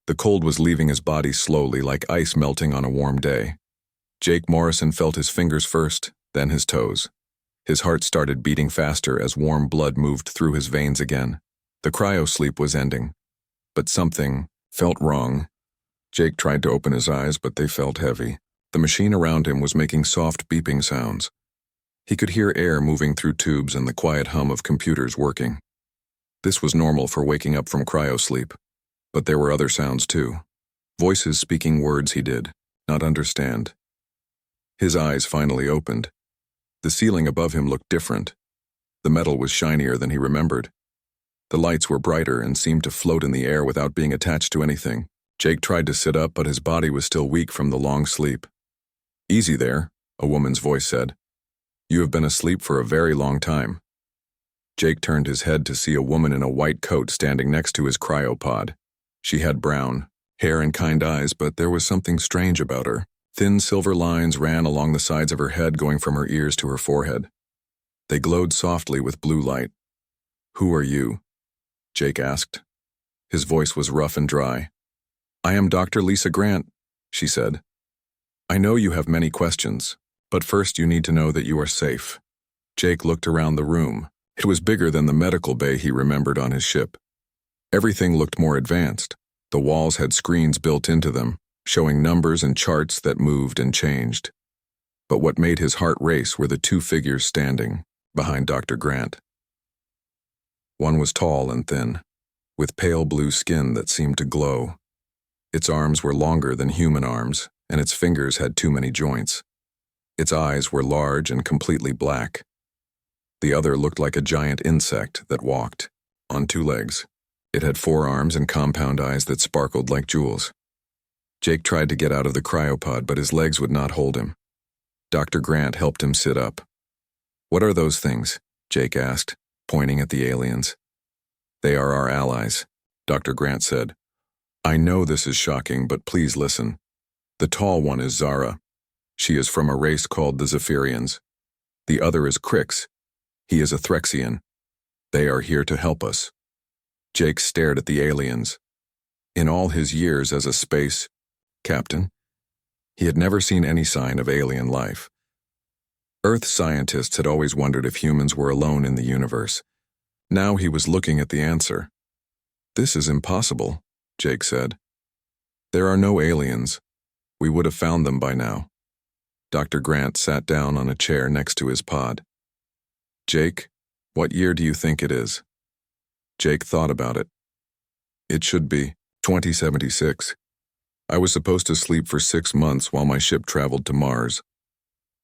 The cold was leaving his body slowly, like ice melting on a warm day. Jake Morrison felt his fingers first, then his toes. His heart started beating faster as warm blood moved through his veins again. The cryo sleep was ending. But something felt wrong. Jake tried to open his eyes, but they felt heavy. The machine around him was making soft beeping sounds. He could hear air moving through tubes and the quiet hum of computers working. This was normal for waking up from cryo sleep. But there were other sounds too. Voices speaking words he did not understand. His eyes finally opened. The ceiling above him looked different. The metal was shinier than he remembered. The lights were brighter and seemed to float in the air without being attached to anything. Jake tried to sit up, but his body was still weak from the long sleep. "Easy there," a woman's voice said. "You have been asleep for a very long time." Jake turned his head to see a woman in a white coat standing next to his cryopod. She had brown hair and kind eyes, but there was something strange about her. Thin silver lines ran along the sides of her head, going from her ears to her forehead. They glowed softly with blue light. "Who are you?" Jake asked. His voice was rough and dry. "I am Dr. Lisa Grant," she said. "I know you have many questions, but first you need to know that you are safe." Jake looked around the room. It was bigger than the medical bay he remembered on his ship. Everything looked more advanced. The walls had screens built into them, showing numbers and charts that moved and changed. But what made his heart race were the two figures standing behind Dr. Grant. One was tall and thin, with pale blue skin that seemed to glow. Its arms were longer than human arms, and its fingers had too many joints. Its eyes were large and completely black. The other looked like a giant insect that walked on two legs. It had 4 arms and compound eyes that sparkled like jewels. Jake tried to get out of the cryopod, but his legs would not hold him. Dr. Grant helped him sit up. "What are those things?" Jake asked, pointing at the aliens. "They are our allies," Dr. Grant said. "I know this is shocking, but please listen. The tall one is Zara. She is from a race called the Zephyrians. The other is Crix. He is a Threxian. They are here to help us." Jake stared at the aliens. In all his years as a space captain, he had never seen any sign of alien life. Earth scientists had always wondered if humans were alone in the universe. Now he was looking at the answer. "This is impossible," Jake said. "There are no aliens. We would have found them by now." Dr. Grant sat down on a chair next to his pod. "Jake, what year do you think it is?" Jake thought about it. "It should be 2076. I was supposed to sleep for 6 months while my ship traveled to Mars.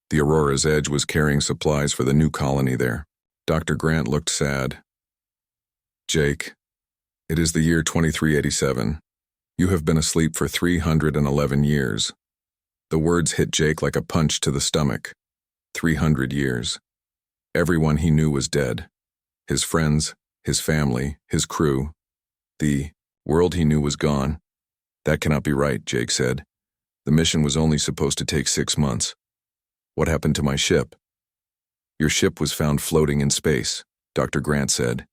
The Aurora's Edge was carrying supplies for the new colony there." Dr. Grant looked sad. "Jake, it is the year 2387. You have been asleep for 311 years. The words hit Jake like a punch to the stomach. 300 years. Everyone he knew was dead. His friends, his family, his crew. The world he knew was gone. "That cannot be right," Jake said. "The mission was only supposed to take 6 months. What happened to my ship?" "Your ship was found floating in space," Dr. Grant said.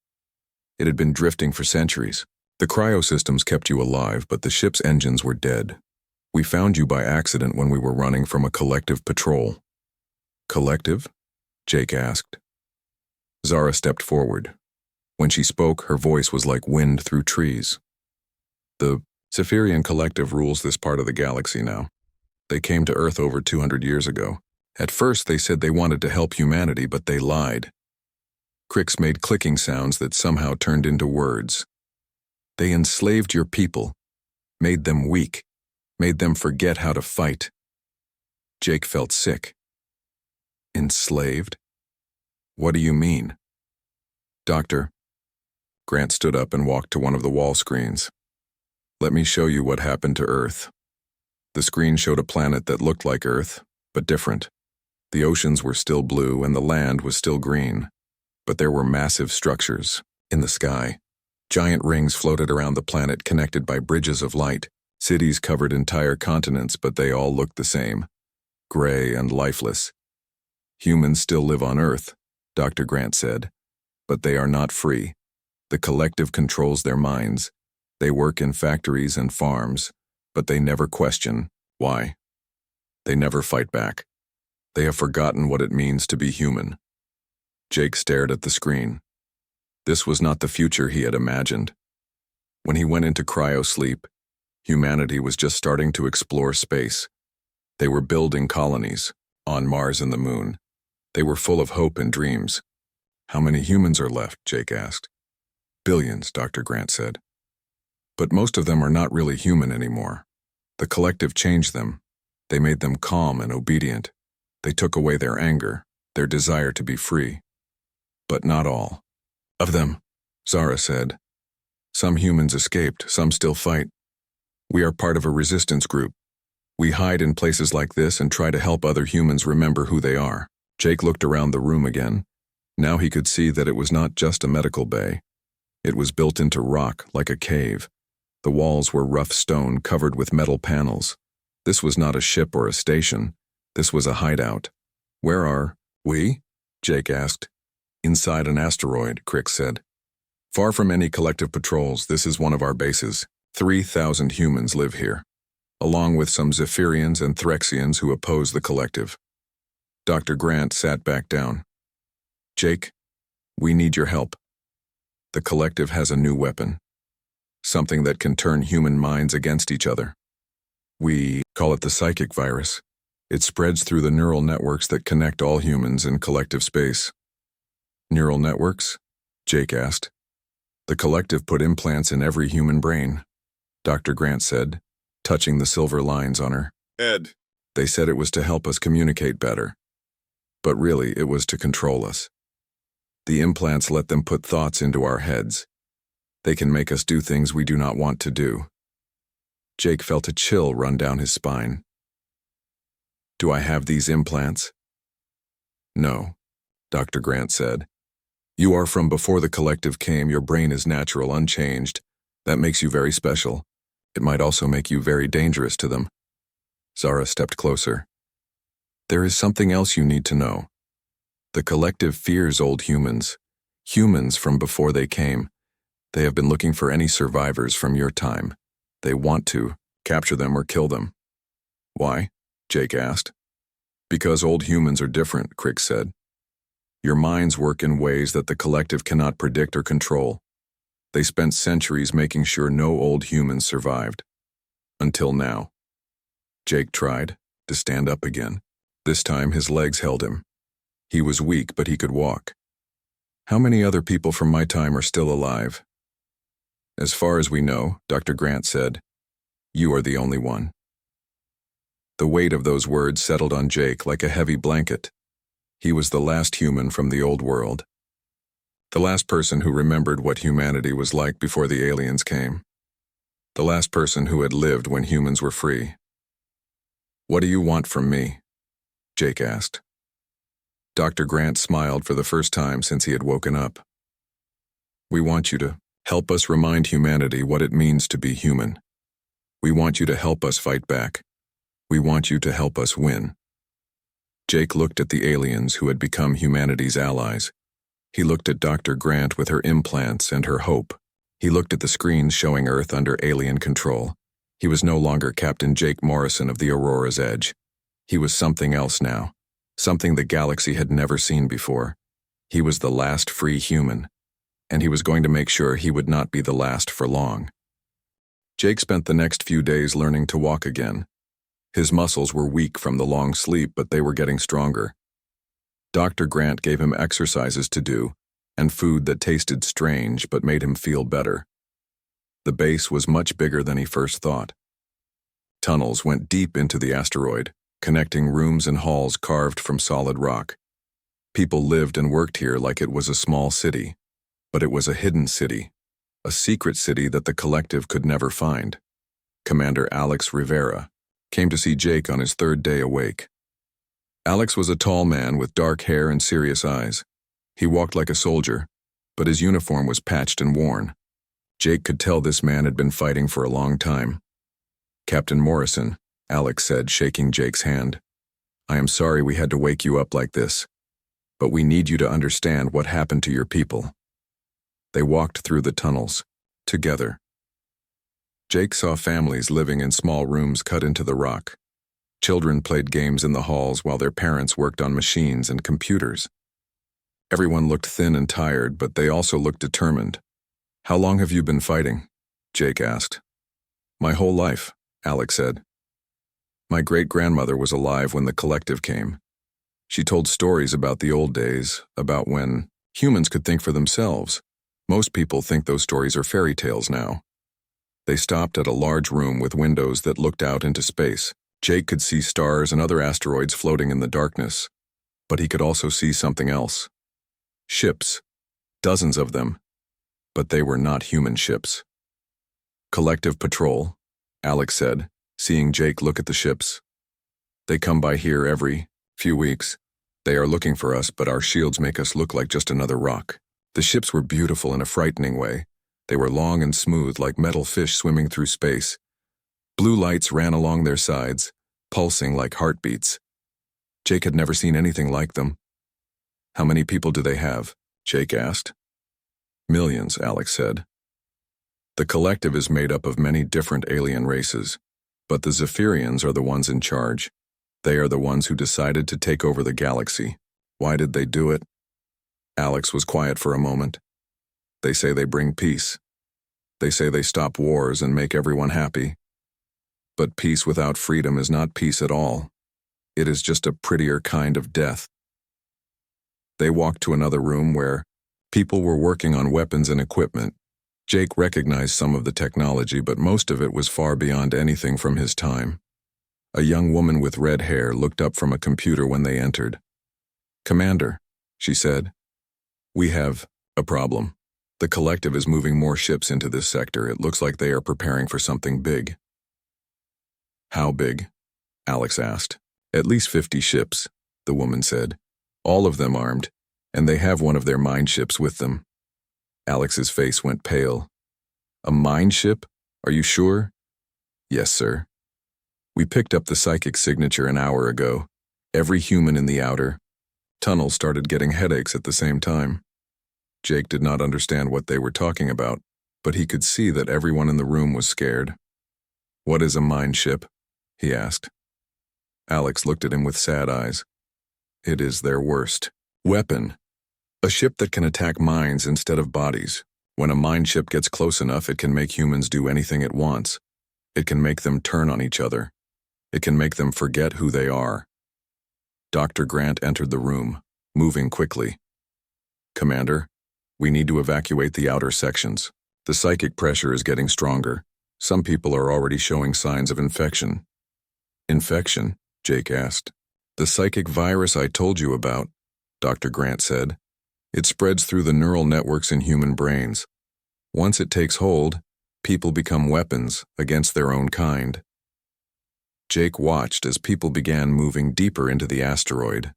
"It had been drifting for centuries. The cryosystems kept you alive, but the ship's engines were dead. We found you by accident when we were running from a collective patrol." "Collective?" Jake asked. Zara stepped forward. When she spoke, her voice was like wind through trees. "The Zephyrian Collective rules this part of the galaxy now. They came to Earth over 200 years ago. At first they said they wanted to help humanity, but they lied." Crix made clicking sounds that somehow turned into words. "They enslaved your people, made them weak, made them forget how to fight." Jake felt sick. "Enslaved? What do you mean?" "Doctor." Grant stood up and walked to one of the wall screens. "Let me show you what happened to Earth." The screen showed a planet that looked like Earth, but different. The oceans were still blue and the land was still green, but there were massive structures in the sky. Giant rings floated around the planet connected by bridges of light. Cities covered entire continents, but they all looked the same, gray and lifeless. "Humans still live on Earth," Dr. Grant said, "but they are not free. The collective controls their minds. They work in factories and farms, but they never question why. They never fight back. They have forgotten what it means to be human. Jake stared at the screen. This was not the future he had imagined. When he went into cryo sleep, humanity was just starting to explore space. They were building colonies on Mars and the Moon. They were full of hope and dreams. How many humans are left? Jake asked. Billions, Dr. Grant said. But most of them are not really human anymore. The collective changed them. They made them calm and obedient. They took away their anger, their desire to be free. But not all of them, Zara said. Some humans escaped, some still fight. We are part of a resistance group. We hide in places like this and try to help other humans remember who they are. Jake looked around the room again. Now he could see that it was not just a medical bay. It was built into rock like a cave. The walls were rough stone covered with metal panels. This was not a ship or a station. This was a hideout. Where are we? Jake asked. Inside an asteroid, Crick said. Far from any collective patrols, this is one of our bases. 3,000 humans live here, along with some Zephyrians and Threxians who oppose the collective. Dr. Grant sat back down. Jake, we need your help. The collective has a new weapon. Something that can turn human minds against each other. We call it the psychic virus. It spreads through the neural networks that connect all humans in collective space. Neural networks? Jake asked. The collective put implants in every human brain, Dr. Grant said, touching the silver lines on her head. They said it was to help us communicate better. But really, it was to control us. The implants let them put thoughts into our heads. They can make us do things we do not want to do. Jake felt a chill run down his spine. Do I have these implants? No, Dr. Grant said. You are from before the collective came. Your brain is natural, unchanged. That makes you very special. It might also make you very dangerous to them. Zara stepped closer. There is something else you need to know. The collective fears old humans. Humans from before they came. They have been looking for any survivors from your time. They want to capture them or kill them. Why? Jake asked. Because old humans are different, Crick said. Your minds work in ways that the collective cannot predict or control. They spent centuries making sure no old humans survived. Until now. Jake tried to stand up again. This time his legs held him. He was weak, but he could walk. How many other people from my time are still alive? As far as we know, Dr. Grant said, you are the only one. The weight of those words settled on Jake like a heavy blanket. He was the last human from the old world. The last person who remembered what humanity was like before the aliens came. The last person who had lived when humans were free. What do you want from me? Jake asked. Dr. Grant smiled for the first time since he had woken up. We want you to help us remind humanity what it means to be human. We want you to help us fight back. We want you to help us win. Jake looked at the aliens who had become humanity's allies. He looked at Dr. Grant with her implants and her hope. He looked at the screens showing Earth under alien control. He was no longer Captain Jake Morrison of the Aurora's Edge. He was something else now, something the galaxy had never seen before. He was the last free human, and he was going to make sure he would not be the last for long. Jake spent the next few days learning to walk again. His muscles were weak from the long sleep, but they were getting stronger. Dr. Grant gave him exercises to do, and food that tasted strange but made him feel better. The base was much bigger than he first thought. Tunnels went deep into the asteroid, connecting rooms and halls carved from solid rock. People lived and worked here like it was a small city, but it was a hidden city, a secret city that the collective could never find. Commander Alex Rivera came to see Jake on his third day awake. Alex was a tall man with dark hair and serious eyes. He walked like a soldier, but his uniform was patched and worn. Jake could tell this man had been fighting for a long time. Captain Morrison, Alex said, shaking Jake's hand. I am sorry we had to wake you up like this, but we need you to understand what happened to your people. They walked through the tunnels, together. Jake saw families living in small rooms cut into the rock. Children played games in the halls while their parents worked on machines and computers. Everyone looked thin and tired, but they also looked determined. "How long have you been fighting?" Jake asked. "My whole life," Alex said. "My great-grandmother was alive when the collective came. She told stories about the old days, about when humans could think for themselves. Most people think those stories are fairy tales now." They stopped at a large room with windows that looked out into space. Jake could see stars and other asteroids floating in the darkness, but he could also see something else. Ships, dozens of them, but they were not human ships. "Collective patrol," Alex said, seeing Jake look at the ships. "They come by here every few weeks. They are looking for us, but our shields make us look like just another rock." The ships were beautiful in a frightening way. They were long and smooth like metal fish swimming through space. Blue lights ran along their sides, pulsing like heartbeats. Jake had never seen anything like them. "How many people do they have?" Jake asked. "Millions," Alex said. "The collective is made up of many different alien races, but the Zephyrians are the ones in charge. They are the ones who decided to take over the galaxy. Why did they do it?" Alex was quiet for a moment. "They say they bring peace. They say they stop wars and make everyone happy. But peace without freedom is not peace at all. It is just a prettier kind of death." They walked to another room where people were working on weapons and equipment. Jake recognized some of the technology, but most of it was far beyond anything from his time. A young woman with red hair looked up from a computer when they entered. "Commander," she said, "we have a problem. The collective is moving more ships into this sector. It looks like they are preparing for something big." "How big?" Alex asked. "At least 50 ships," the woman said. "All of them armed, and they have one of their mine ships with them." Alex's face went pale. "A mine ship? Are you sure?" "Yes, sir. We picked up the psychic signature an hour ago. Every human in the outer tunnel started getting headaches at the same time." Jake did not understand what they were talking about, but he could see that everyone in the room was scared. "What is a mine ship?" he asked. Alex looked at him with sad eyes. "It is their worst weapon. A ship that can attack mines instead of bodies. When a mine ship gets close enough, it can make humans do anything it wants. It can make them turn on each other. It can make them forget who they are." Dr. Grant entered the room, moving quickly. "Commander, we need to evacuate the outer sections. The psychic pressure is getting stronger. Some people are already showing signs of infection." "Infection?" Jake asked. "The psychic virus I told you about," Dr. Grant said. "It spreads through the neural networks in human brains. Once it takes hold, people become weapons against their own kind." Jake watched as people began moving deeper into the asteroid.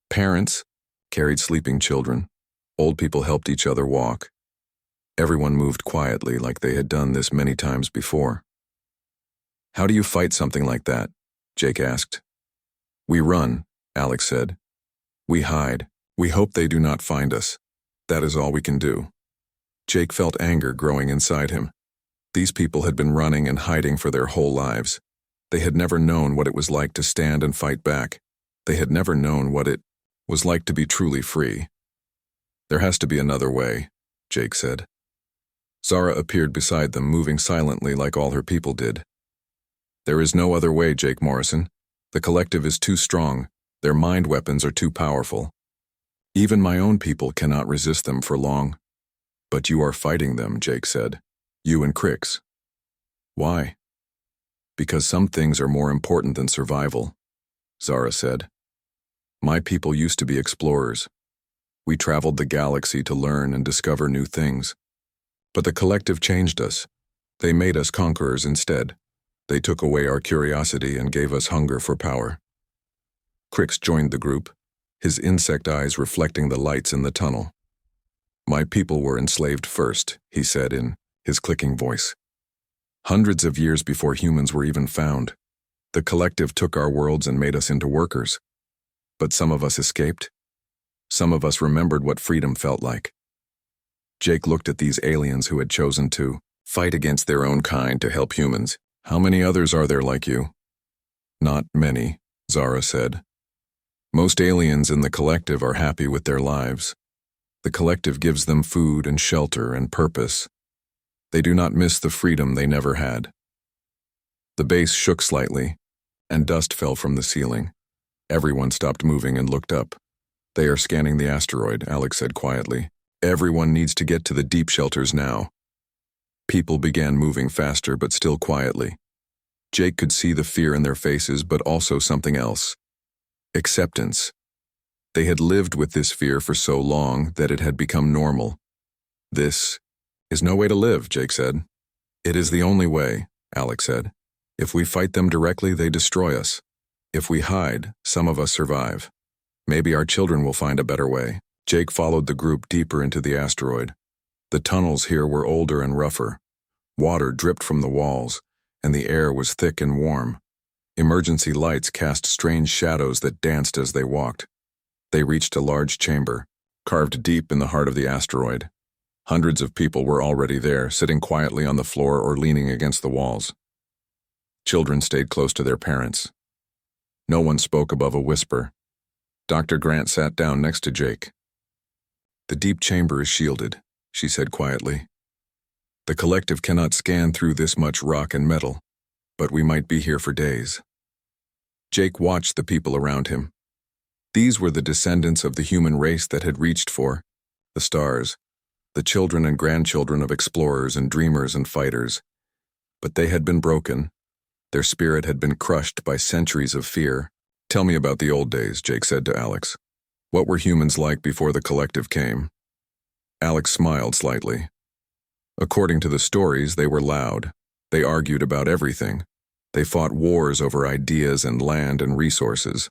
Parents carried sleeping children. Old people helped each other walk. Everyone moved quietly like they had done this many times before. "How do you fight something like that?" Jake asked. "We run," Alex said. "We hide. We hope they do not find us. That is all we can do." Jake felt anger growing inside him. These people had been running and hiding for their whole lives. They had never known what it was like to stand and fight back. They had never known what it was like to be truly free. "There has to be another way," Jake said. Zara appeared beside them, moving silently like all her people did. "There is no other way, Jake Morrison. The collective is too strong. Their mind weapons are too powerful. Even my own people cannot resist them for long." "But you are fighting them," Jake said. "You and Crix." "Why?" "Because some things are more important than survival," Zara said. "My people used to be explorers. We traveled the galaxy to learn and discover new things. But the collective changed us. They made us conquerors instead. They took away our curiosity and gave us hunger for power." Crix joined the group, his insect eyes reflecting the lights in the tunnel. "My people were enslaved first," he said in his clicking voice. "Hundreds of years before humans were even found. The collective took our worlds and made us into workers. But some of us escaped. Some of us remembered what freedom felt like." Jake looked at these aliens who had chosen to fight against their own kind to help humans. How many others are there like you? Not many, Zara said. Most aliens in the collective are happy with their lives. The collective gives them food and shelter and purpose. They do not miss the freedom they never had. The base shook slightly, and dust fell from the ceiling. Everyone stopped moving and looked up. They are scanning the asteroid, Alex said quietly. Everyone needs to get to the deep shelters now. People began moving faster but still quietly. Jake could see the fear in their faces, but also something else. Acceptance. They had lived with this fear for so long that it had become normal. This is no way to live, Jake said. It is the only way, Alex said. If we fight them directly, they destroy us. If we hide, some of us survive. Maybe our children will find a better way. Jake followed the group deeper into the asteroid. The tunnels here were older and rougher. Water dripped from the walls, and the air was thick and warm. Emergency lights cast strange shadows that danced as they walked. They reached a large chamber, carved deep in the heart of the asteroid. Hundreds of people were already there, sitting quietly on the floor or leaning against the walls. Children stayed close to their parents. No one spoke above a whisper. Dr. Grant sat down next to Jake. The deep chamber is shielded, she said quietly. The collective cannot scan through this much rock and metal, but we might be here for days. Jake watched the people around him. These were the descendants of the human race that had reached for the stars, the children and grandchildren of explorers and dreamers and fighters. But they had been broken. Their spirit had been crushed by centuries of fear. Tell me about the old days, Jake said to Alex. What were humans like before the collective came? Alex smiled slightly. According to the stories, they were loud. They argued about everything. They fought wars over ideas and land and resources.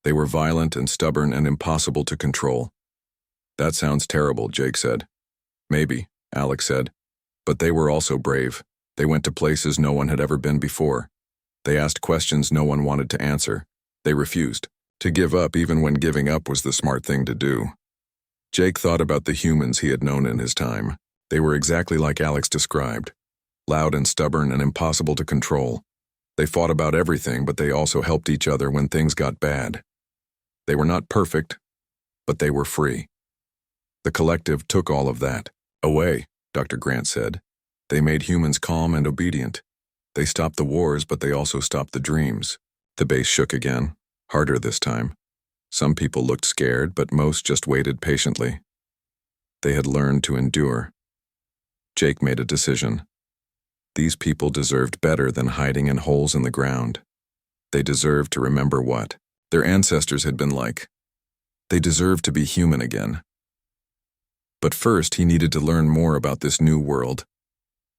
They were violent and stubborn and impossible to control. That sounds terrible, Jake said. Maybe, Alex said. But they were also brave. They went to places no one had ever been before. They asked questions no one wanted to answer. They refused to give up even when giving up was the smart thing to do. Jake thought about the humans he had known in his time. They were exactly like Alex described. Loud and stubborn and impossible to control. They fought about everything, but they also helped each other when things got bad. They were not perfect, but they were free. The collective took all of that away, Dr. Grant said. They made humans calm and obedient. They stopped the wars, but they also stopped the dreams. The base shook again, harder this time. Some people looked scared, but most just waited patiently. They had learned to endure. Jake made a decision. These people deserved better than hiding in holes in the ground. They deserved to remember what their ancestors had been like. They deserved to be human again. But first, he needed to learn more about this new world.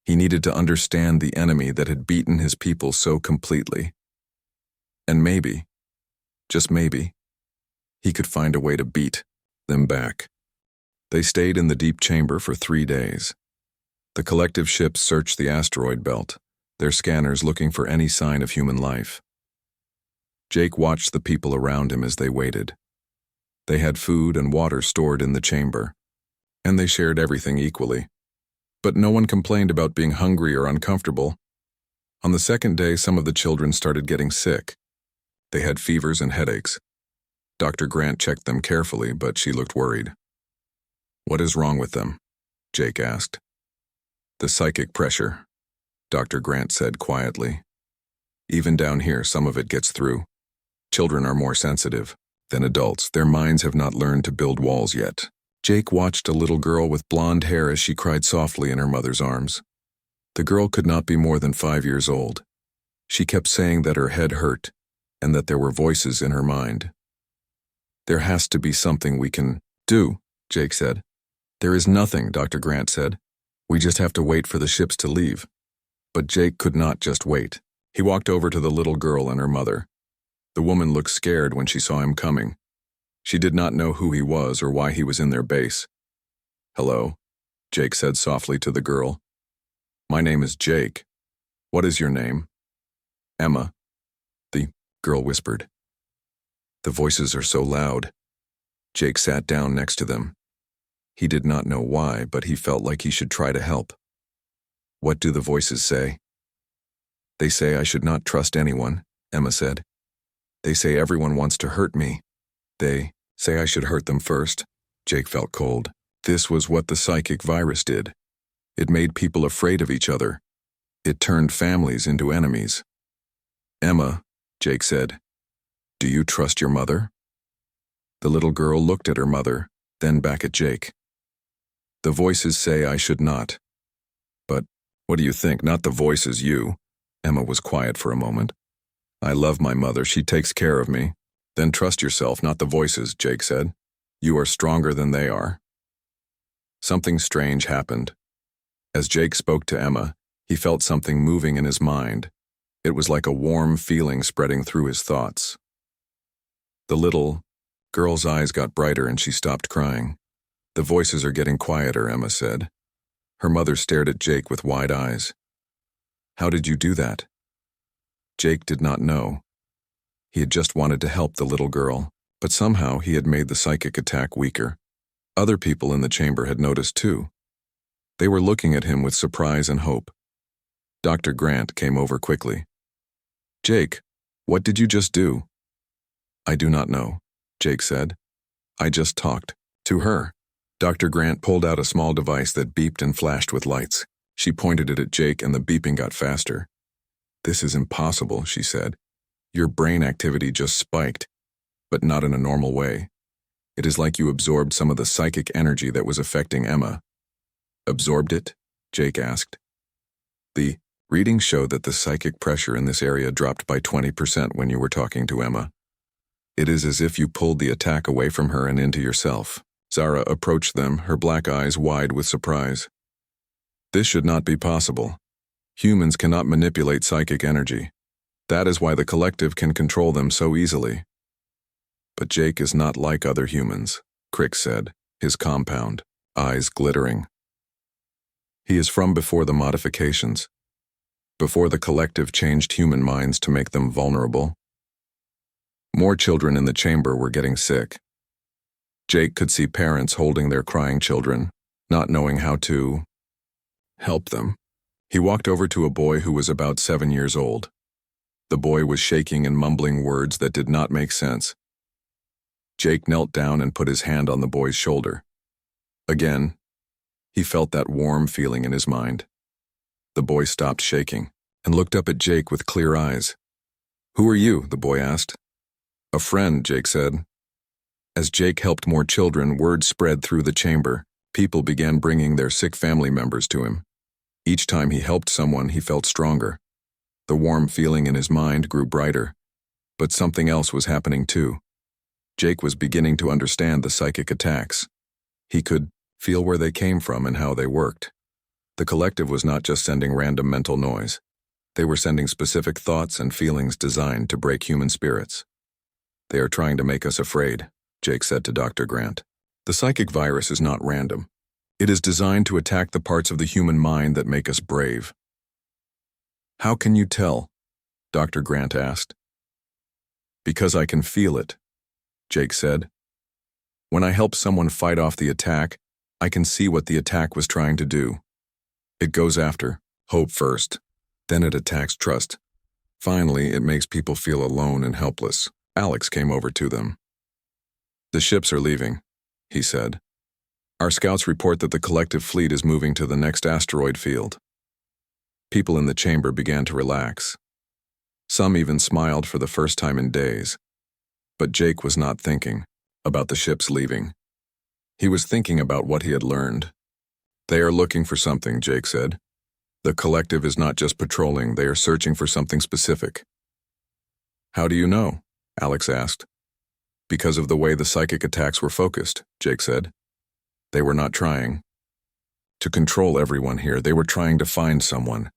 He needed to understand the enemy that had beaten his people so completely. And maybe, just maybe, he could find a way to beat them back. They stayed in the deep chamber for 3 days. The collective ships searched the asteroid belt, their scanners looking for any sign of human life. Jake watched the people around him as they waited. They had food and water stored in the chamber, and they shared everything equally. But no one complained about being hungry or uncomfortable. On the second day, some of the children started getting sick. They had fevers and headaches. Dr. Grant checked them carefully, but she looked worried. What is wrong with them? Jake asked. The psychic pressure, Dr. Grant said quietly. Even down here, some of it gets through. Children are more sensitive than adults. Their minds have not learned to build walls yet. Jake watched a little girl with blonde hair as she cried softly in her mother's arms. The girl could not be more than 5 years old. She kept saying that her head hurt and that there were voices in her mind. There has to be something we can do, Jake said. There is nothing, Dr. Grant said. We just have to wait for the ships to leave. But Jake could not just wait. He walked over to the little girl and her mother. The woman looked scared when she saw him coming. She did not know who he was or why he was in their base. Hello, Jake said softly to the girl. My name is Jake. What is your name? Emma, the girl whispered. The voices are so loud. Jake sat down next to them. He did not know why, but he felt like he should try to help. What do the voices say? They say I should not trust anyone, Emma said. They say everyone wants to hurt me. They say I should hurt them first. Jake felt cold. This was what the psychic virus did. It made people afraid of each other. It turned families into enemies. Emma, Jake said, do you trust your mother? The little girl looked at her mother, then back at Jake. The voices say I should not. But what do you think? Not the voices, you. Emma was quiet for a moment. I love my mother. She takes care of me. Then trust yourself, not the voices, Jake said. You are stronger than they are. Something strange happened. As Jake spoke to Emma, he felt something moving in his mind. It was like a warm feeling spreading through his thoughts. The little girl's eyes got brighter and she stopped crying. The voices are getting quieter, Emma said. Her mother stared at Jake with wide eyes. How did you do that? Jake did not know. He had just wanted to help the little girl, but somehow he had made the psychic attack weaker. Other people in the chamber had noticed too. They were looking at him with surprise and hope. Dr. Grant came over quickly. Jake, what did you just do? I do not know, Jake said. I just talked to her. Dr. Grant pulled out a small device that beeped and flashed with lights. She pointed it at Jake and the beeping got faster. This is impossible, she said. Your brain activity just spiked, but not in a normal way. It is like you absorbed some of the psychic energy that was affecting Emma. Absorbed it? Jake asked. The readings showed that the psychic pressure in this area dropped by 20% when you were talking to Emma. It is as if you pulled the attack away from her and into yourself. Zara approached them, her black eyes wide with surprise. This should not be possible. Humans cannot manipulate psychic energy. That is why the collective can control them so easily. But Jake is not like other humans, Crick said, his compound, eyes glittering. He is from before the modifications, before the collective changed human minds to make them vulnerable. More children in the chamber were getting sick. Jake could see parents holding their crying children, not knowing how to help them. He walked over to a boy who was about 7 years old. The boy was shaking and mumbling words that did not make sense. Jake knelt down and put his hand on the boy's shoulder. Again, he felt that warm feeling in his mind. The boy stopped shaking and looked up at Jake with clear eyes. Who are you? The boy asked. A friend, Jake said. As Jake helped more children, word spread through the chamber. People began bringing their sick family members to him. Each time he helped someone, he felt stronger. The warm feeling in his mind grew brighter. But something else was happening too. Jake was beginning to understand the psychic attacks. He could feel where they came from and how they worked. The collective was not just sending random mental noise. They were sending specific thoughts and feelings designed to break human spirits. They are trying to make us afraid, Jake said to Dr. Grant. The psychic virus is not random. It is designed to attack the parts of the human mind that make us brave. How can you tell? Dr. Grant asked. Because I can feel it, Jake said. When I help someone fight off the attack, I can see what the attack was trying to do. It goes after hope first, then it attacks trust. Finally, it makes people feel alone and helpless. Alex came over to them. The ships are leaving, he said. Our scouts report that the collective fleet is moving to the next asteroid field. People in the chamber began to relax. Some even smiled for the first time in days. But Jake was not thinking about the ships leaving. He was thinking about what he had learned. They are looking for something, Jake said. The collective is not just patrolling, they are searching for something specific. How do you know? Alex asked. Because of the way the psychic attacks were focused, Jake said. They were not trying to control everyone here. They were trying to find someone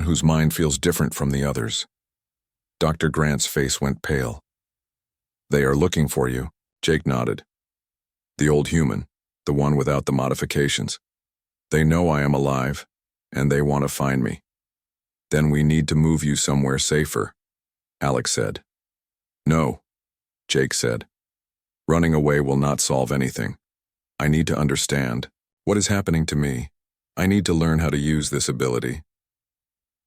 whose mind feels different from the others. Dr. Grant's face went pale. They are looking for you, Jake nodded. The old human, the one without the modifications. They know I am alive, and they want to find me. Then we need to move you somewhere safer, Alex said. No, Jake said. Running away will not solve anything. I need to understand what is happening to me. I need to learn how to use this ability.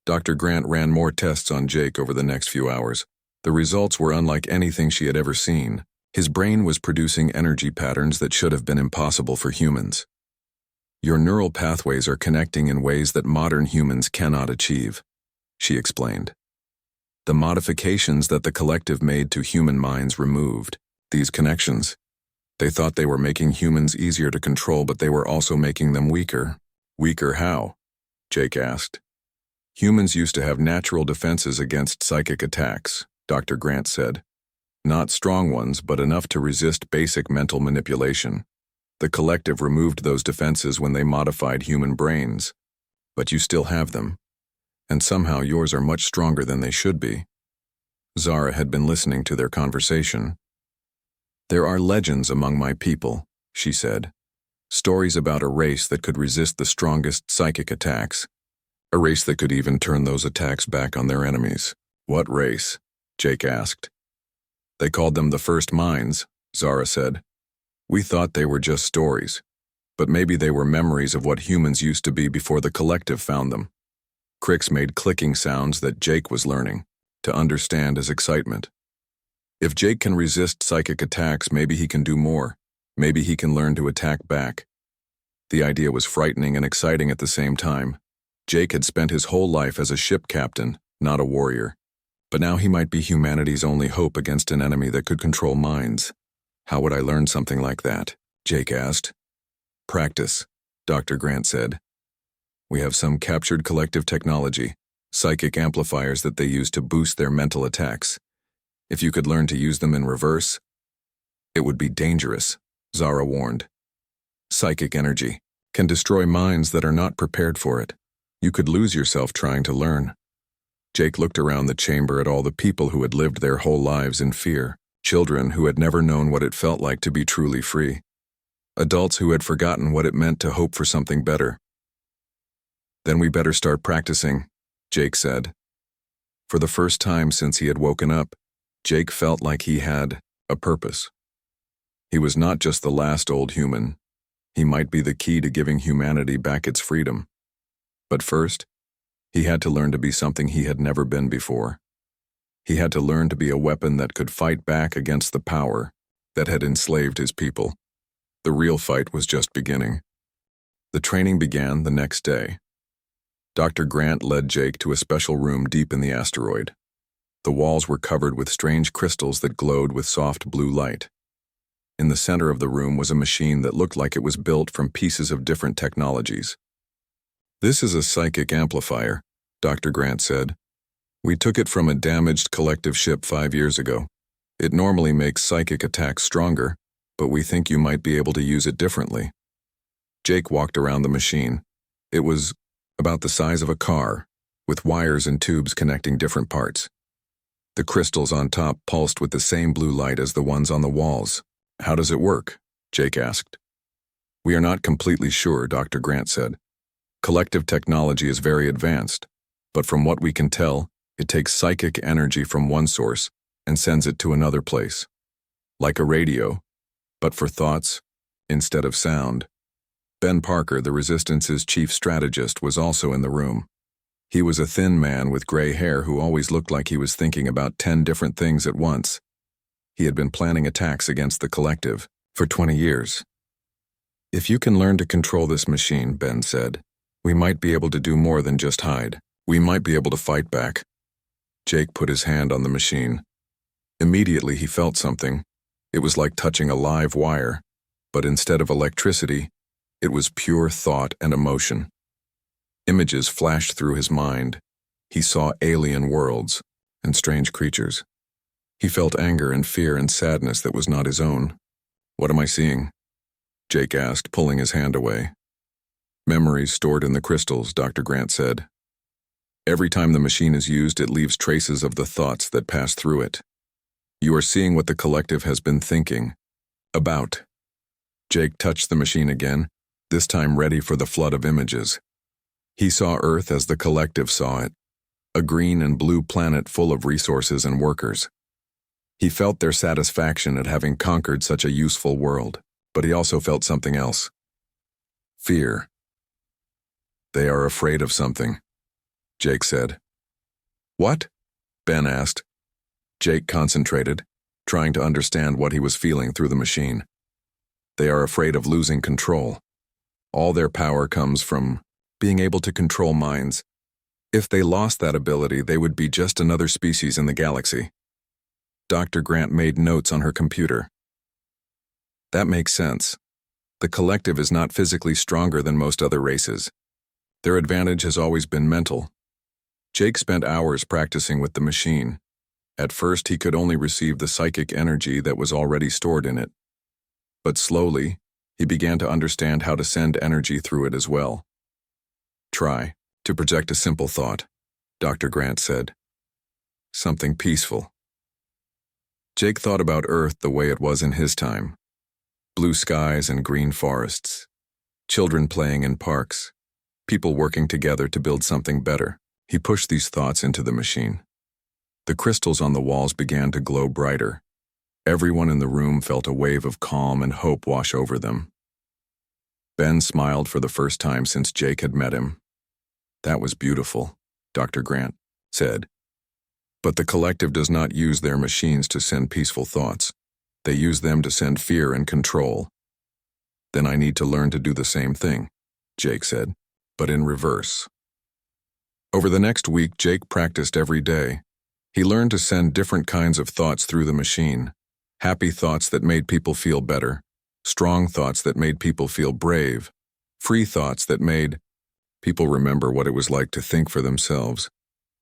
Dr. Grant ran more tests on Jake over the next few hours. The results were unlike anything she had ever seen. His brain was producing energy patterns that should have been impossible for humans. Your neural pathways are connecting in ways that modern humans cannot achieve, she explained. The modifications that the collective made to human minds removed these connections. They thought they were making humans easier to control, but they were also making them weaker. Weaker how? Jake asked. Humans used to have natural defenses against psychic attacks, Dr. Grant said. Not strong ones, but enough to resist basic mental manipulation. The collective removed those defenses when they modified human brains. But you still have them. And somehow yours are much stronger than they should be. Zara had been listening to their conversation. There are legends among my people, she said. Stories about a race that could resist the strongest psychic attacks. A race that could even turn those attacks back on their enemies. What race? Jake asked. They called them the First Minds, Zara said. We thought they were just stories, but maybe they were memories of what humans used to be before the collective found them. Cricks made clicking sounds that Jake was learning to understand as excitement. If Jake can resist psychic attacks, maybe he can do more. Maybe he can learn to attack back. The idea was frightening and exciting at the same time. Jake had spent his whole life as a ship captain, not a warrior. But now he might be humanity's only hope against an enemy that could control minds. How would I learn something like that? Jake asked. Practice, Dr. Grant said. We have some captured collective technology, psychic amplifiers that they use to boost their mental attacks. If you could learn to use them in reverse, it would be dangerous, Zara warned. Psychic energy can destroy minds that are not prepared for it. You could lose yourself trying to learn. Jake looked around the chamber at all the people who had lived their whole lives in fear, children who had never known what it felt like to be truly free, adults who had forgotten what it meant to hope for something better. Then we better start practicing, Jake said. For the first time since he had woken up, Jake felt like he had a purpose. He was not just the last old human. He might be the key to giving humanity back its freedom. But first, he had to learn to be something he had never been before. He had to learn to be a weapon that could fight back against the power that had enslaved his people. The real fight was just beginning. The training began the next day. Dr. Grant led Jake to a special room deep in the asteroid. The walls were covered with strange crystals that glowed with soft blue light. In the center of the room was a machine that looked like it was built from pieces of different technologies. This is a psychic amplifier, Dr. Grant said. We took it from a damaged collective ship 5 years ago. It normally makes psychic attacks stronger, but we think you might be able to use it differently. Jake walked around the machine. It was about the size of a car, with wires and tubes connecting different parts. The crystals on top pulsed with the same blue light as the ones on the walls. How does it work? Jake asked. We are not completely sure, Dr. Grant said. Collective technology is very advanced, but from what we can tell, it takes psychic energy from one source and sends it to another place. Like a radio, but for thoughts instead of sound. Ben Parker, the Resistance's chief strategist, was also in the room. He was a thin man with gray hair who always looked like he was thinking about 10 different things at once. He had been planning attacks against the collective for 20 years. If you can learn to control this machine, Ben said, we might be able to do more than just hide. We might be able to fight back. Jake put his hand on the machine. Immediately he felt something. It was like touching a live wire, but instead of electricity, it was pure thought and emotion. Images flashed through his mind. He saw alien worlds and strange creatures. He felt anger and fear and sadness that was not his own. What am I seeing? Jake asked, pulling his hand away. Memories stored in the crystals, Dr. Grant said. Every time the machine is used, it leaves traces of the thoughts that pass through it. You are seeing what the collective has been thinking about. Jake touched the machine again, this time ready for the flood of images. He saw Earth as the collective saw it, a green and blue planet full of resources and workers. He felt their satisfaction at having conquered such a useful world, but he also felt something else. Fear. They are afraid of something, Jake said. What? Ben asked. Jake concentrated, trying to understand what he was feeling through the machine. They are afraid of losing control. All their power comes from being able to control minds. If they lost that ability, they would be just another species in the galaxy. Dr. Grant made notes on her computer. That makes sense. The collective is not physically stronger than most other races. Their advantage has always been mental. Jake spent hours practicing with the machine. At first, he could only receive the psychic energy that was already stored in it. But slowly, he began to understand how to send energy through it as well. Try to project a simple thought, Dr. Grant said. Something peaceful. Jake thought about Earth the way it was in his time. Blue skies and green forests. Children playing in parks. People working together to build something better. He pushed these thoughts into the machine. The crystals on the walls began to glow brighter. Everyone in the room felt a wave of calm and hope wash over them. Ben smiled for the first time since Jake had met him. That was beautiful, Dr. Grant said. But the collective does not use their machines to send peaceful thoughts. They use them to send fear and control. Then I need to learn to do the same thing, Jake said, but in reverse. Over the next week, Jake practiced every day. He learned to send different kinds of thoughts through the machine. Happy thoughts that made people feel better. Strong thoughts that made people feel brave. Free thoughts that made people remember what it was like to think for themselves.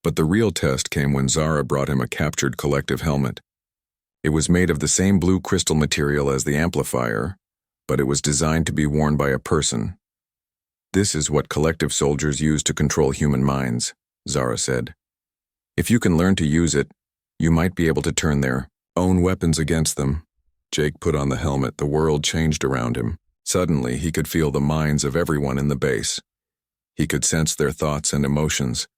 But the real test came when Zara brought him a captured collective helmet. It was made of the same blue crystal material as the amplifier, but it was designed to be worn by a person. This is what collective soldiers use to control human minds, Zara said. If you can learn to use it, you might be able to turn their own weapons against them. Jake put on the helmet. The world changed around him. Suddenly, he could feel the minds of everyone in the base. He could sense their thoughts and emotions.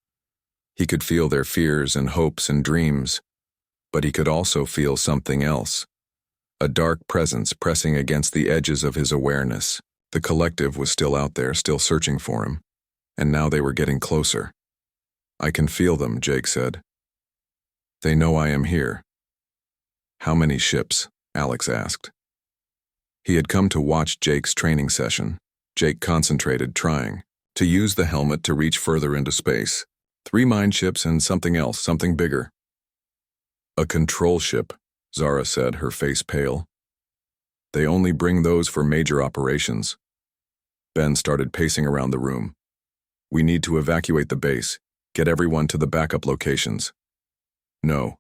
He could feel their fears and hopes and dreams. But he could also feel something else. A dark presence pressing against the edges of his awareness. The collective was still out there, still searching for him. And now they were getting closer. I can feel them, Jake said. They know I am here. How many ships? Alex asked. He had come to watch Jake's training session. Jake concentrated, trying to use the helmet to reach further into space. 3 mine ships and something else, something bigger. A control ship, Zara said, her face pale. They only bring those for major operations. Ben started pacing around the room. We need to evacuate the base. Get everyone to the backup locations. No,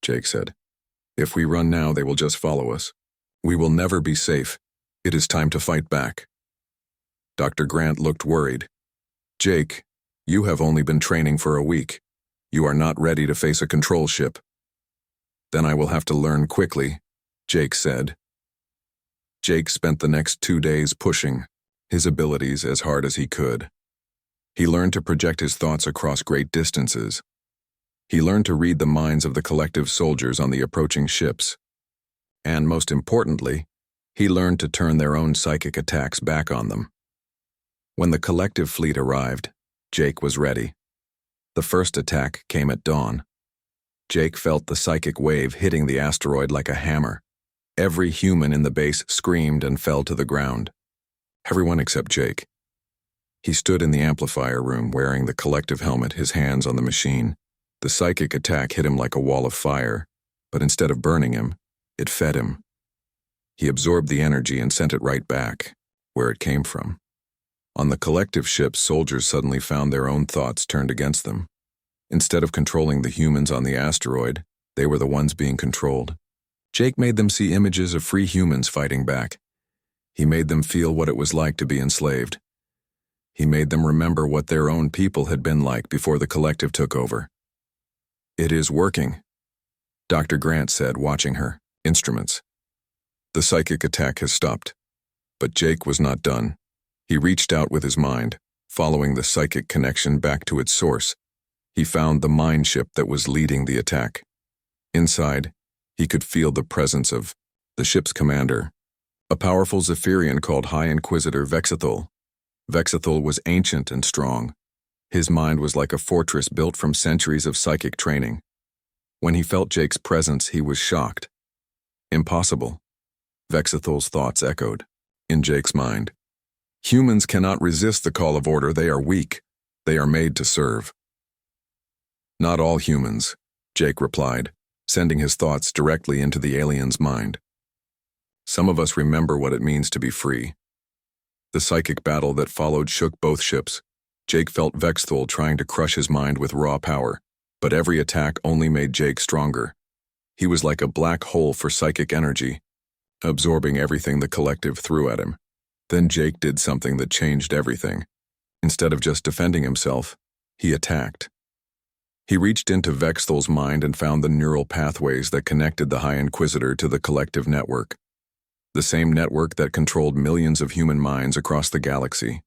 Jake said. If we run now, they will just follow us. We will never be safe. It is time to fight back. Dr. Grant looked worried. Jake, you have only been training for a week. You are not ready to face a control ship. Then I will have to learn quickly, Jake said. Jake spent the next 2 days pushing his abilities as hard as he could. He learned to project his thoughts across great distances. He learned to read the minds of the collective soldiers on the approaching ships. And most importantly, he learned to turn their own psychic attacks back on them. When the collective fleet arrived, Jake was ready. The first attack came at dawn. Jake felt the psychic wave hitting the asteroid like a hammer. Every human in the base screamed and fell to the ground. Everyone except Jake. He stood in the amplifier room wearing the collective helmet, his hands on the machine. The psychic attack hit him like a wall of fire, but instead of burning him, it fed him. He absorbed the energy and sent it right back, where it came from. On the collective ship, soldiers suddenly found their own thoughts turned against them. Instead of controlling the humans on the asteroid, they were the ones being controlled. Jake made them see images of free humans fighting back. He made them feel what it was like to be enslaved. He made them remember what their own people had been like before the collective took over. It is working, Dr. Grant said, watching her instruments. The psychic attack has stopped. But Jake was not done. He reached out with his mind, following the psychic connection back to its source. He found the mine ship that was leading the attack. Inside, he could feel the presence of the ship's commander, a powerful Zephyrian called High Inquisitor Vexithal. Vexithul was ancient and strong. His mind was like a fortress built from centuries of psychic training. When he felt Jake's presence, he was shocked. Impossible. Vexithul's thoughts echoed in Jake's mind. Humans cannot resist the call of order. They are weak. They are made to serve. Not all humans, Jake replied, sending his thoughts directly into the alien's mind. Some of us remember what it means to be free. The psychic battle that followed shook both ships. Jake felt Vexithul trying to crush his mind with raw power, but every attack only made Jake stronger. He was like a black hole for psychic energy, absorbing everything the collective threw at him. Then Jake did something that changed everything. Instead of just defending himself, he attacked. He reached into Vexithul's mind and found the neural pathways that connected the High Inquisitor to the collective network. The same network that controlled millions of human minds across the galaxy.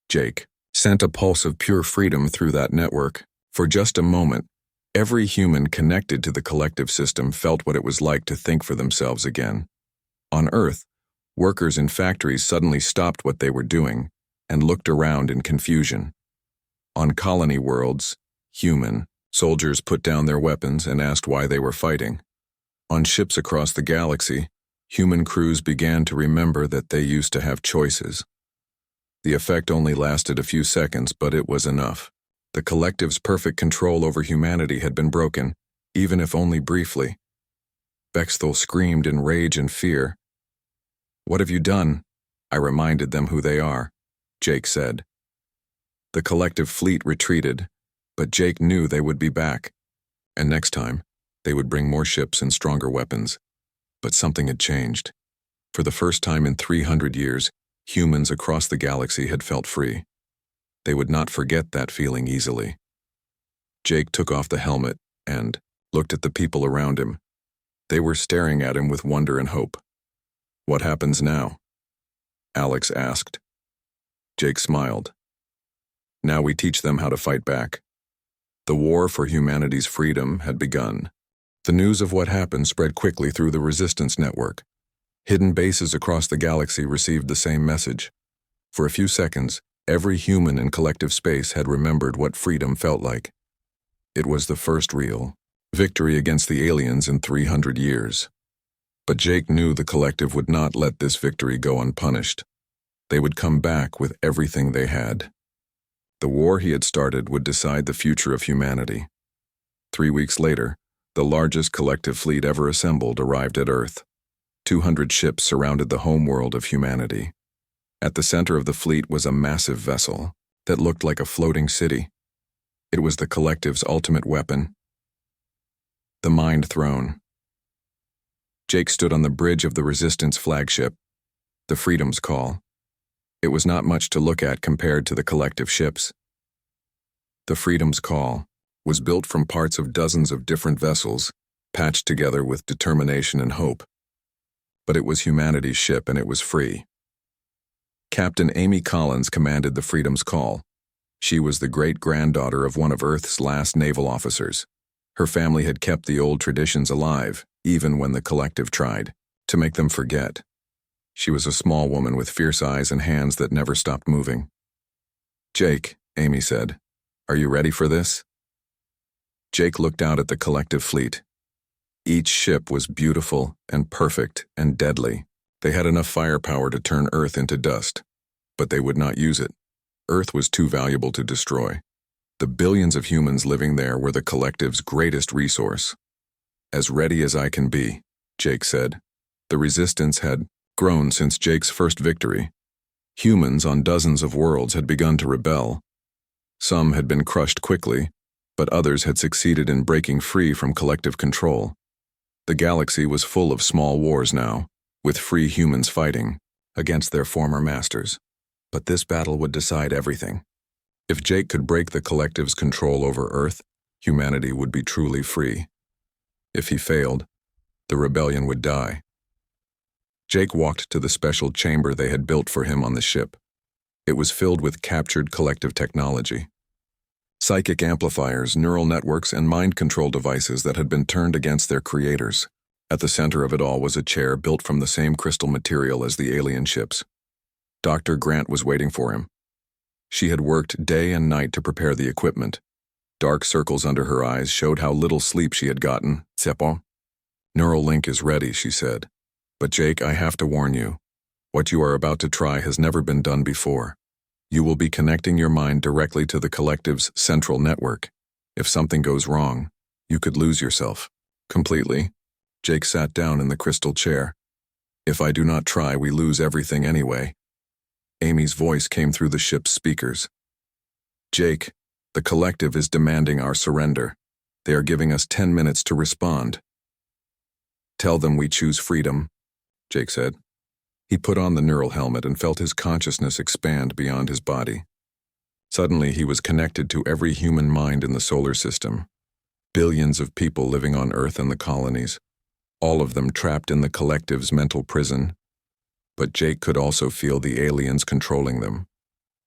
Jake sent a pulse of pure freedom through that network. For just a moment, every human connected to the collective system felt what it was like to think for themselves again. On Earth, workers in factories suddenly stopped what they were doing and looked around in confusion. On colony worlds, human soldiers put down their weapons and asked why they were fighting. On ships across the galaxy, human crews began to remember that they used to have choices. The effect only lasted a few seconds, but it was enough. The collective's perfect control over humanity had been broken, even if only briefly. Vexithul screamed in rage and fear. "What have you done?" "I reminded them who they are," Jake said. The collective fleet retreated, but Jake knew they would be back. And next time, they would bring more ships and stronger weapons. But something had changed. For the first time in 300 years, humans across the galaxy had felt free. They would not forget that feeling easily. Jake took off the helmet and looked at the people around him. They were staring at him with wonder and hope. "What happens now?" Alex asked. Jake smiled. "Now we teach them how to fight back." The war for humanity's freedom had begun. The news of what happened spread quickly through the resistance network. Hidden bases across the galaxy received the same message. For a few seconds, every human in collective space had remembered what freedom felt like. It was the first real victory against the aliens in 300 years. But Jake knew the collective would not let this victory go unpunished. They would come back with everything they had. The war he had started would decide the future of humanity. 3 weeks later, the largest collective fleet ever assembled arrived at Earth. 200 ships surrounded the homeworld of humanity. At the center of the fleet was a massive vessel that looked like a floating city. It was the collective's ultimate weapon, the Mind Throne. Jake stood on the bridge of the Resistance flagship, the Freedom's Call. It was not much to look at compared to the collective ships. The Freedom's Call was built from parts of dozens of different vessels, patched together with determination and hope. But it was humanity's ship and it was free. Captain Amy Collins commanded the Freedom's Call. She was the great-granddaughter of one of Earth's last naval officers. Her family had kept the old traditions alive, even when the collective tried to make them forget. She was a small woman with fierce eyes and hands that never stopped moving. "Jake," Amy said, "are you ready for this?" Jake looked out at the collective fleet. Each ship was beautiful and perfect and deadly. They had enough firepower to turn Earth into dust, but they would not use it. Earth was too valuable to destroy. The billions of humans living there were the collective's greatest resource. "As ready as I can be," Jake said. The resistance had grown since Jake's first victory. Humans on dozens of worlds had begun to rebel. Some had been crushed quickly, but others had succeeded in breaking free from collective control. The galaxy was full of small wars now, with free humans fighting against their former masters. But this battle would decide everything. If Jake could break the collective's control over Earth, humanity would be truly free. If he failed, the rebellion would die. Jake walked to the special chamber they had built for him on the ship. It was filled with captured collective technology. Psychic amplifiers, neural networks, and mind control devices that had been turned against their creators. At the center of it all was a chair built from the same crystal material as the alien ships. Dr. Grant was waiting for him. She had worked day and night to prepare the equipment. Dark circles under her eyes showed how little sleep she had gotten. C'est bon? Neural link is ready, she said. But Jake, I have to warn you. What you are about to try has never been done before. You will be connecting your mind directly to the collective's central network. If something goes wrong, you could lose yourself. Completely. Jake sat down in the crystal chair. If I do not try, we lose everything anyway. Amy's voice came through the ship's speakers. Jake, the collective is demanding our surrender. They are giving us 10 minutes to respond. Tell them we choose freedom, Jake said. He put on the neural helmet and felt his consciousness expand beyond his body. Suddenly, he was connected to every human mind in the solar system. Billions of people living on Earth and the colonies, all of them trapped in the collective's mental prison. But Jake could also feel the aliens controlling them.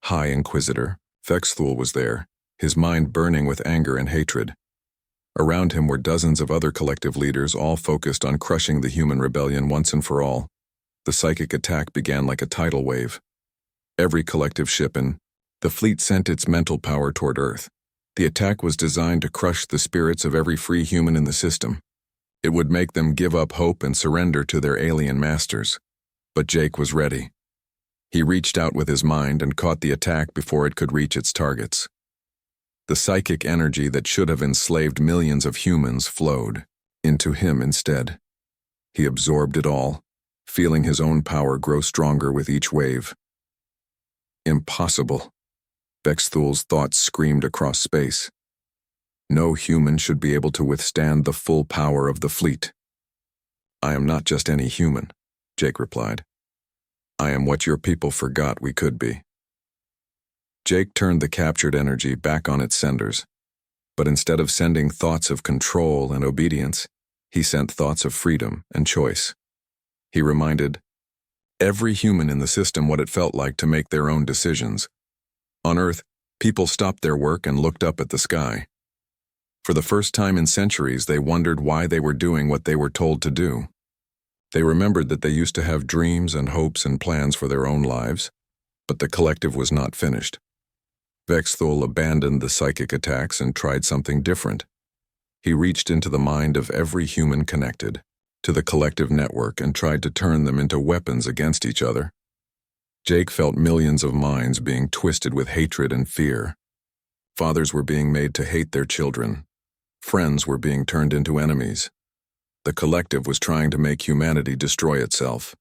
High Inquisitor, Vexthul was there, his mind burning with anger and hatred. Around him were dozens of other collective leaders, all focused on crushing the human rebellion once and for all. The psychic attack began like a tidal wave. Every collective ship in the fleet sent its mental power toward Earth. The attack was designed to crush the spirits of every free human in the system. It would make them give up hope and surrender to their alien masters. But Jake was ready. He reached out with his mind and caught the attack before it could reach its targets. The psychic energy that should have enslaved millions of humans flowed into him instead. He absorbed it all, feeling his own power grow stronger with each wave. Impossible. Vexthul's thoughts screamed across space. No human should be able to withstand the full power of the fleet. I am not just any human, Jake replied. I am what your people forgot we could be. Jake turned the captured energy back on its senders, but instead of sending thoughts of control and obedience, he sent thoughts of freedom and choice. He reminded every human in the system what it felt like to make their own decisions. On Earth, people stopped their work and looked up at the sky. For the first time in centuries, they wondered why they were doing what they were told to do. They remembered that they used to have dreams and hopes and plans for their own lives, but the collective was not finished. Vexthul abandoned the psychic attacks and tried something different. He reached into the mind of every human connected to the collective network and tried to turn them into weapons against each other. Jake felt millions of minds being twisted with hatred and fear. Fathers were being made to hate their children. Friends were being turned into enemies. The collective was trying to make humanity destroy itself.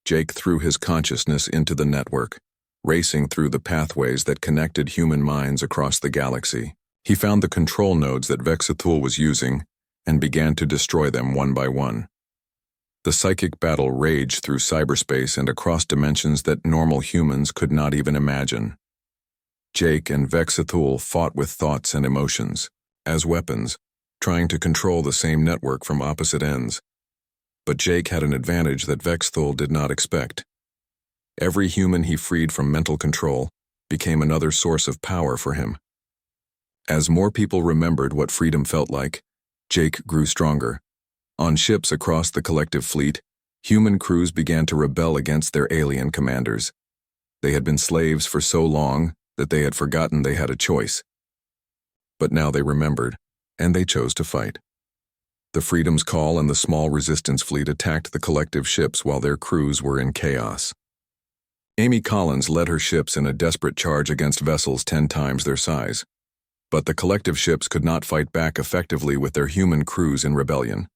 Jake threw his consciousness into the network, racing through the pathways that connected human minds across the galaxy. He found the control nodes that Vexthul was using and began to destroy them one by one. The psychic battle raged through cyberspace and across dimensions that normal humans could not even imagine. Jake and Vexthul fought with thoughts and emotions, as weapons, trying to control the same network from opposite ends. But Jake had an advantage that Vexthul did not expect. Every human he freed from mental control became another source of power for him. As more people remembered what freedom felt like, Jake grew stronger. On ships across the collective fleet, human crews began to rebel against their alien commanders. They had been slaves for so long that they had forgotten they had a choice. But now they remembered, and they chose to fight. The Freedom's Call and the small resistance fleet attacked the collective ships while their crews were in chaos. Amy Collins led her ships in a desperate charge against vessels 10 times their size. But the collective ships could not fight back effectively with their human crews in rebellion.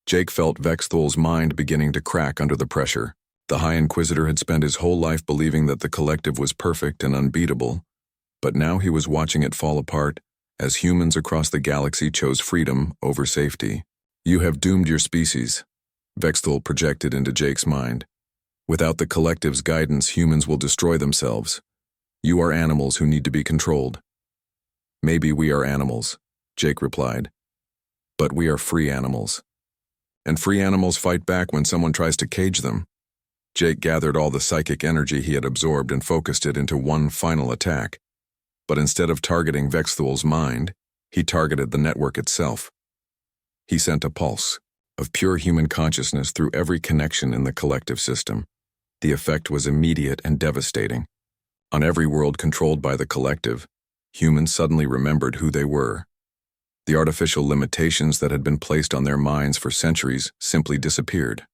Jake felt Vexthul's mind beginning to crack under the pressure. The High Inquisitor had spent his whole life believing that the collective was perfect and unbeatable, but now he was watching it fall apart as humans across the galaxy chose freedom over safety. You have doomed your species, Vexthul projected into Jake's mind. Without the collective's guidance, humans will destroy themselves. You are animals who need to be controlled. Maybe we are animals, Jake replied, but we are free animals. And free animals fight back when someone tries to cage them. Jake gathered all the psychic energy he had absorbed and focused it into one final attack. But instead of targeting Vexthul's mind, he targeted the network itself. He sent a pulse of pure human consciousness through every connection in the collective system. The effect was immediate and devastating. On every world controlled by the collective, humans suddenly remembered who they were. The artificial limitations that had been placed on their minds for centuries simply disappeared.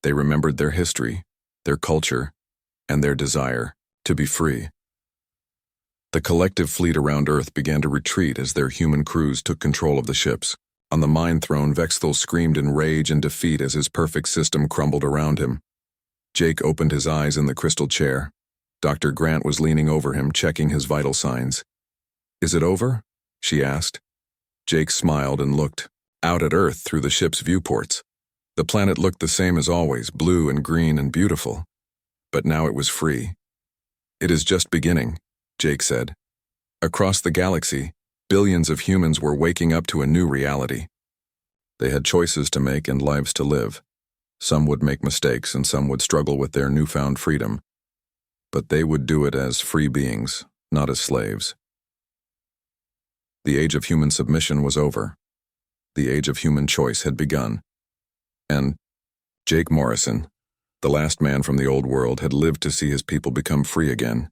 They remembered their history, their culture, and their desire to be free. The collective fleet around Earth began to retreat as their human crews took control of the ships. On the Mind Throne, Vexthal screamed in rage and defeat as his perfect system crumbled around him. Jake opened his eyes in the crystal chair. Dr. Grant was leaning over him, checking his vital signs. "Is it over?" she asked. Jake smiled and looked out at Earth through the ship's viewports. The planet looked the same as always, blue and green and beautiful. But now it was free. "It is just beginning," Jake said. Across the galaxy, billions of humans were waking up to a new reality. They had choices to make and lives to live. Some would make mistakes and some would struggle with their newfound freedom. But they would do it as free beings, not as slaves. The age of human submission was over. The age of human choice had begun. And Jake Morrison, the last man from the old world, had lived to see his people become free again.